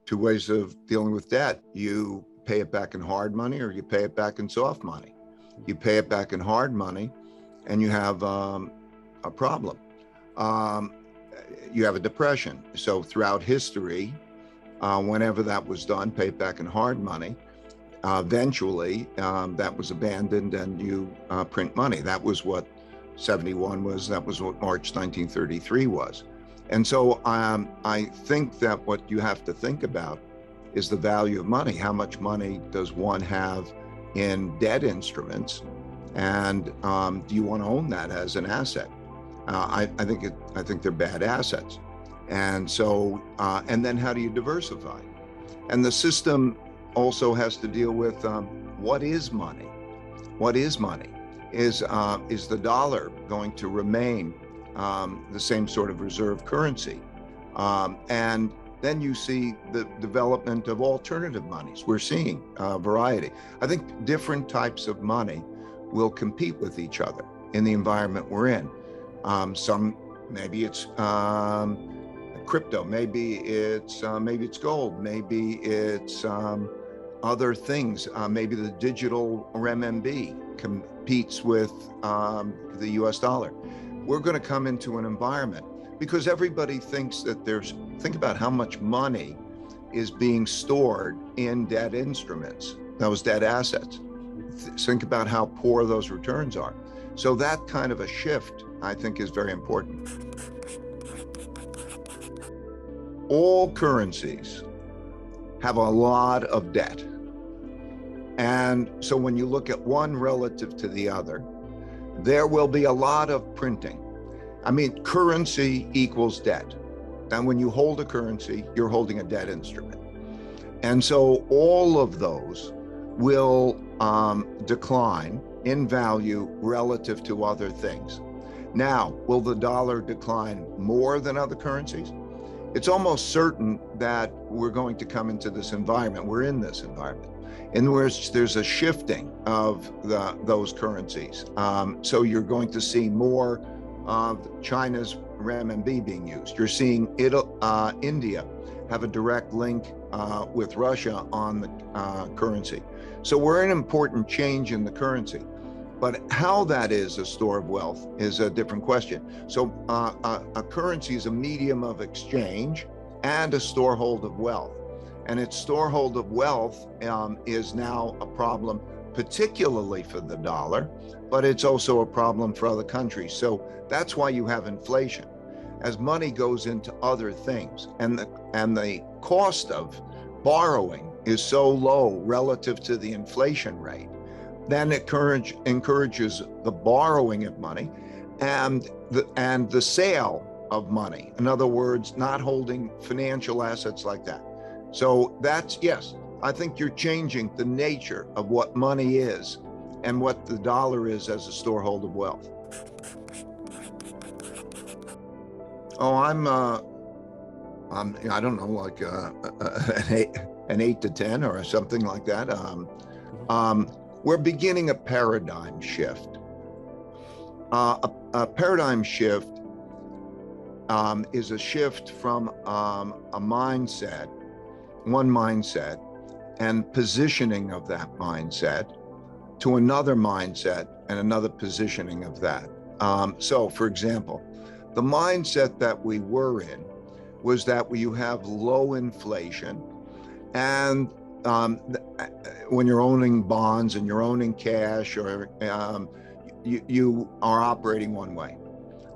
two ways of dealing with debt. You pay it back in hard money or you pay it back in soft money. You pay it back in hard money and you have a problem. You have a depression. So throughout history, whenever that was done, pay it back in hard money. Eventually, that was abandoned and you print money. That was what 71 was. That was what March 1933 was. And so I think that what you have to think about is the value of money. How much money does one have in debt instruments? And do you want to own that as an asset? I think they're bad assets. And so, and then how do you diversify? And the system also has to deal with what is money? What is money? Is the dollar going to remain the same sort of reserve currency? And then you see the development of alternative monies. We're seeing a variety. I think different types of money will compete with each other in the environment we're in. Some, maybe it's crypto, maybe it's gold, maybe it's other things. Maybe the digital renminbi competes with the US dollar. We're going to come into an environment because everybody thinks that think about how much money is being stored in debt instruments, those debt assets. Think about how poor those returns are. So that kind of a shift, I think, is very important. All currencies have a lot of debt. And so when you look at one relative to the other, there will be a lot of printing. I mean, currency equals debt. And when you hold a currency, you're holding a debt instrument. And so all of those will decline in value relative to other things. Now, will the dollar decline more than other currencies? It's almost certain that we're going to come into this environment. We're in this environment in which there's a shifting of those currencies. So you're going to see more of China's renminbi being used. You're seeing India have a direct link with Russia on the currency. So we're in an important change in the currency. But how that is a store of wealth is a different question. So a currency is a medium of exchange and a storehold of wealth. And its storehold of wealth is now a problem, particularly for the dollar, but it's also a problem for other countries. So that's why you have inflation. As money goes into other things and the cost of borrowing is so low relative to the inflation rate, then it encourages the borrowing of money and the sale of money. In other words, not holding financial assets like that. So that's, yes, I think you're changing the nature of what money is and what the dollar is as a storehold of wealth. Oh, I don't know, like an 8 to 10 or something like that. We're beginning a paradigm shift. A paradigm shift is a shift from a mindset, one mindset, and positioning of that mindset to another mindset and another positioning of that. So, for example, the mindset that we were in was that you have low inflation, and when you're owning bonds and you're owning cash, or you are operating one way,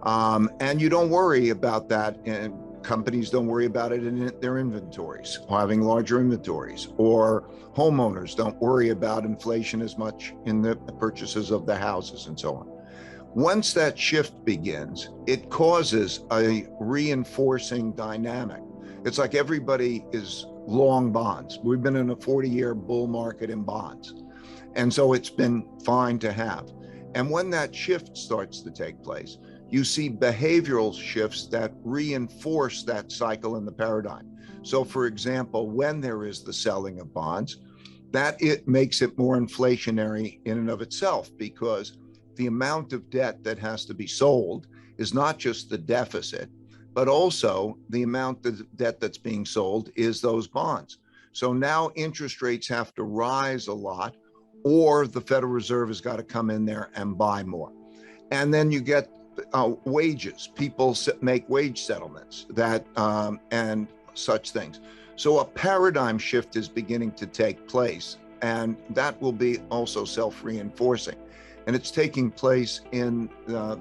and you don't worry about that, and companies don't worry about it in their inventories, or having larger inventories, or homeowners don't worry about inflation as much in the purchases of their houses and so on. Once that shift begins, it causes a reinforcing dynamic. It's like everybody is long bonds. We've been in a 40-year bull market in bonds. And so it's been fine to have. And when that shift starts to take place, you see behavioral shifts that reinforce that cycle in the paradigm. So for example, when there is the selling of bonds, that it makes it more inflationary in and of itself, because the amount of debt that has to be sold is not just the deficit, but also the amount of debt that's being sold is those bonds. So now interest rates have to rise a lot, or the Federal Reserve has got to come in there and buy more. And then you get wages. People make wage settlements that and such things. So a paradigm shift is beginning to take place, and that will be also self-reinforcing. And it's taking place in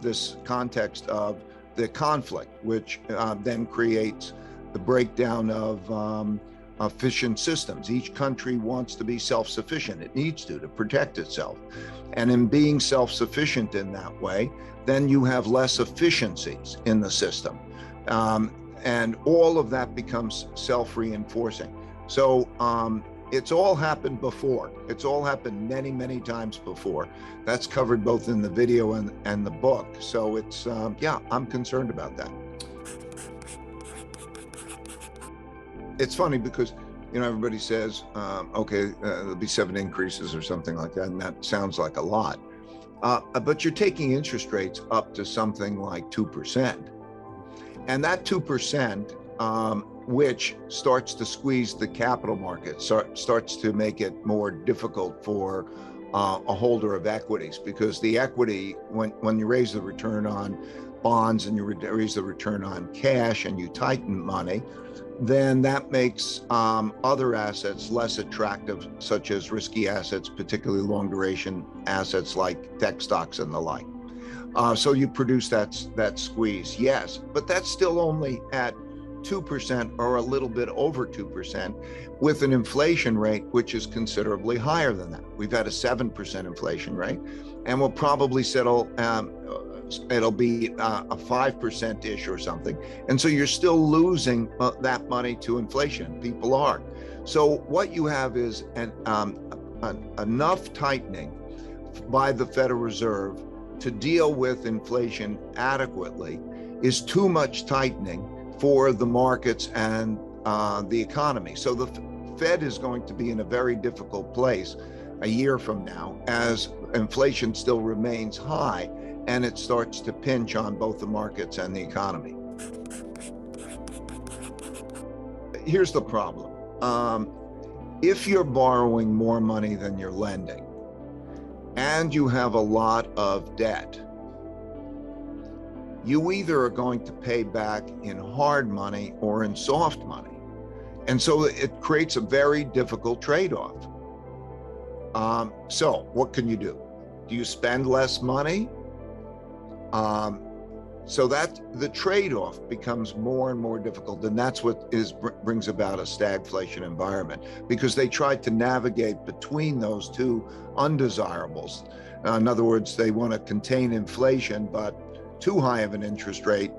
this context of the conflict, which then creates the breakdown of efficient systems. Each country wants to be self-sufficient. It needs to protect itself. And in being self-sufficient in that way, then you have less efficiencies in the system. And all of that becomes self-reinforcing. So it's all happened before. It's all happened many, many times before. That's covered both in the video and the book. So it's, yeah, I'm concerned about that. It's funny because, you know, everybody says, okay, there'll be 7 increases or something like that, and that sounds like a lot. But you're taking interest rates up to something like 2%. And that 2%, which starts to squeeze the capital market, starts to make it more difficult for a holder of equities, because the equity, when you raise the return on bonds and you raise the return on cash and you tighten money, then that makes other assets less attractive, such as risky assets, particularly long duration assets like tech stocks and the like. So you produce that squeeze, yes, but that's still only at 2% or a little bit over 2%, with an inflation rate which is considerably higher than that. We've had a 7% inflation rate, and we'll probably settle, it'll be a 5%-ish or something. And so you're still losing that money to inflation. People are. So what you have is enough tightening by the Federal Reserve to deal with inflation adequately is too much tightening for the markets and the economy. So the Fed is going to be in a very difficult place a year from now, as inflation still remains high and it starts to pinch on both the markets and the economy. Here's the problem. If you're borrowing more money than you're lending, and you have a lot of debt, you either are going to pay back in hard money or in soft money. And so it creates a very difficult trade-off. So what can you do? Do you spend less money? So that the trade-off becomes more and more difficult, and that's what brings about a stagflation environment, because they tried to navigate between those two undesirables. In other words, they want to contain inflation, but too high of an interest rate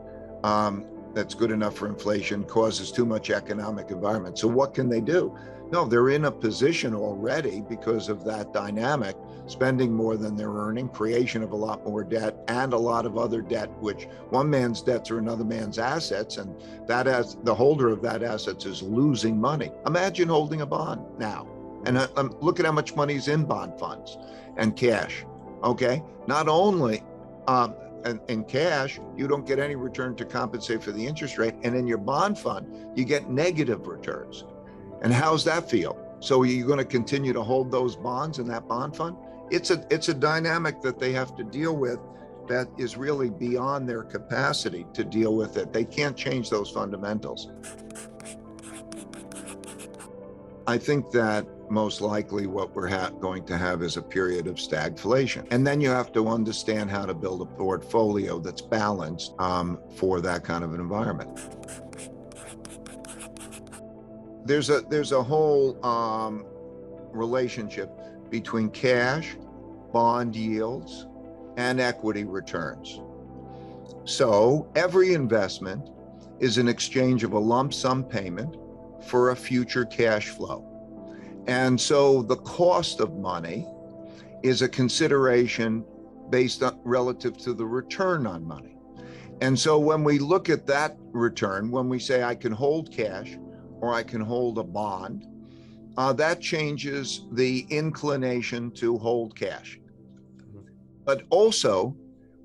that's good enough for inflation causes too much economic environment. So what can they do? No, they're in a position already, because of that dynamic, spending more than they're earning, creation of a lot more debt, and a lot of other debt, which one man's debts are another man's assets, and that, as the holder of that assets, is losing money. Imagine holding a bond now, and look at how much money is in bond funds and cash. Okay, not only in cash, you don't get any return to compensate for the interest rate, and in your bond fund, you get negative returns. And how's that feel? So you're going to continue to hold those bonds in that bond fund? It's a dynamic that they have to deal with that is really beyond their capacity to deal with it. They can't change those fundamentals. I think that most likely what we're going to have is a period of stagflation. And then you have to understand how to build a portfolio that's balanced for that kind of an environment. There's a whole relationship between cash, bond yields, and equity returns. So every investment is an exchange of a lump sum payment for a future cash flow. And so the cost of money is a consideration based on relative to the return on money. And so when we look at that return, when we say I can hold cash or I can hold a bond, that changes the inclination to hold cash. But also,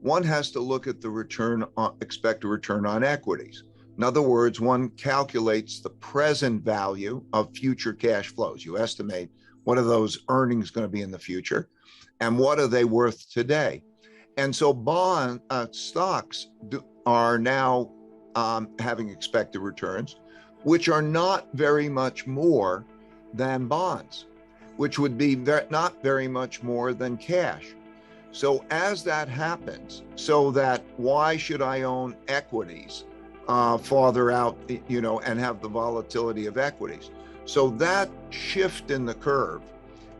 one has to look at the expected return on equities. In other words, one calculates the present value of future cash flows. You estimate what are those earnings going to be in the future and what are they worth today. And so stocks are now having expected returns, which are not very much more than bonds, which would be not very much more than cash. So as that happens, so that why should I own equities farther out, and have the volatility of equities? So that shift in the curve,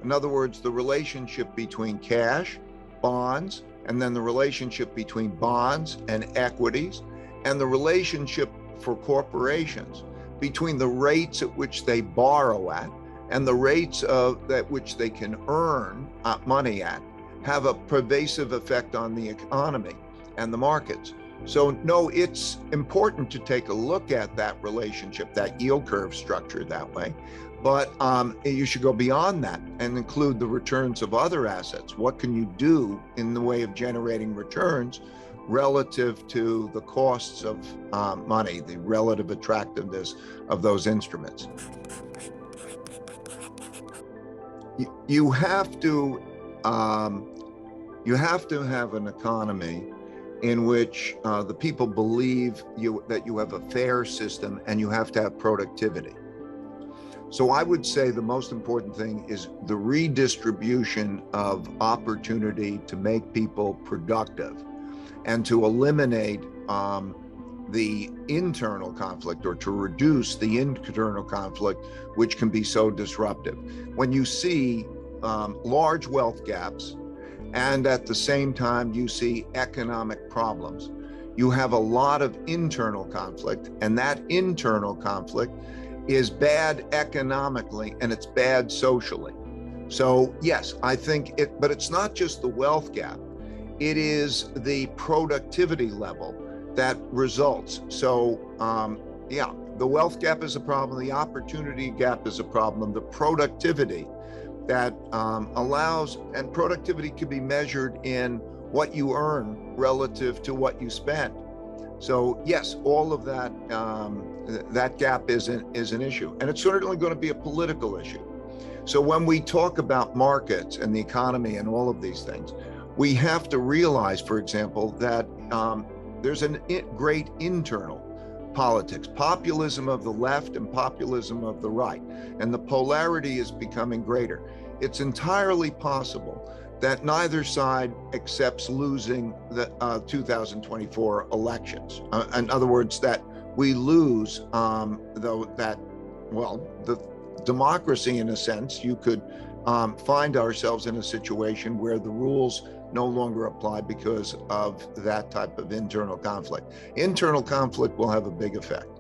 in other words, the relationship between cash, bonds, and then the relationship between bonds and equities, and the relationship for corporations between the rates at which they borrow at and the rates at which they can earn money at, have a pervasive effect on the economy and the markets. So no, it's important to take a look at that relationship, that yield curve structure that way. But you should go beyond that and include the returns of other assets. What can you do in the way of generating returns relative to the costs of money, the relative attractiveness of those instruments? You have to have an economy in which the people believe that you have a fair system, and you have to have productivity. So I would say the most important thing is the redistribution of opportunity to make people productive and to eliminate the internal conflict, or to reduce the internal conflict, which can be so disruptive. When you see large wealth gaps, and at the same time you see economic problems, you have a lot of internal conflict, and that internal conflict is bad economically and it's bad socially. So yes, I think but it's not just the wealth gap, it is the productivity level that results. So yeah, the wealth gap is a problem, the opportunity gap is a problem, the productivity that allows, and productivity can be measured in what you earn relative to what you spend. So yes, all of that, that gap is an issue, and it's certainly going to be a political issue. So when we talk about markets and the economy and all of these things, we have to realize, for example, that there's a great internal politics, populism of the left and populism of the right, and the polarity is becoming greater. It's entirely possible that neither side accepts losing the 2024 elections. In other words, that we lose, the democracy, in a sense, you could find ourselves in a situation where the rules no longer apply because of that type of internal conflict. Internal conflict will have a big effect.